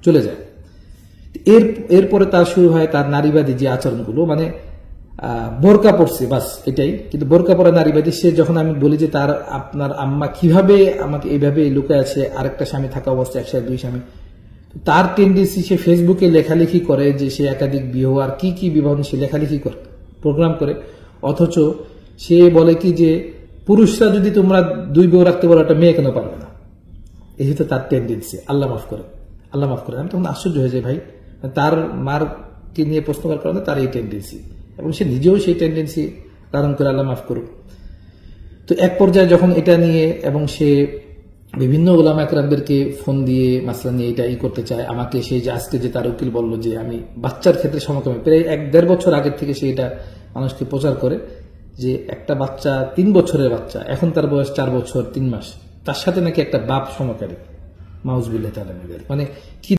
চলে যায়। এরপরে তার শুরু হয় তার নারীবাদী যে আচরণগুলো, মানে বোরকা পড়ছে বাস এটাই, কিন্তু বোরকা পরা নারীবাদী। সে যখন আমি বলি যে তার আপনার আম্মা কিভাবে আমাকে এইভাবে লুকে আছে, আরেকটা স্বামী থাকা অবস্থায় একসাথে দুই স্বামী, তার টেন্ডেন্সি সে ফেসবুকে লেখালেখি করে যে সে একাধিক বিবাহ আর কি বিবাহ সে লেখালেখি করে, প্রোগ্রাম করে। অথচ সে বলে কি যে পুরুষরা যদি তোমরা দুই বউ রাখতে পারো, একটা মেয়ে কেন পারবে না? এই হচ্ছে তার টেন্ডেন্সি। আল্লাহ মাফ করে, আল্লাহ মাফ করে। আমি তখন আশ্চর্য হয়ে যাই, ভাই তার মারকে নিয়ে প্রশ্ন করার কারণে তার এই টেন্ডেন্সি, এবং সে নিজেও সেই টেন্ডেন্সি ধারণ করে, আল্লাহ মাফ করুক। তো এক পর্যায়ে যখন এটা নিয়ে, এবং সে বিভিন্ন ওলামা একরামদেরকে ফোন দিয়ে মাসলা নিয়ে এটা করতে চায়, আমাকে সেই যে আজকে যে তার উকিল বলল যে আমি বাচ্চার ক্ষেত্রে সমকামী, প্রায় 1-1.5 বছর আগের থেকে সে এটা মানুষকে প্রচার করে যে একটা বাচ্চা 3 বছরের বাচ্চা, এখন তার বয়স 4 বছর 3 মাস, তার সাথে নাকি একটা বাপ সমকারী। মাউজুবিল্লাহ তাআলা, মানে কি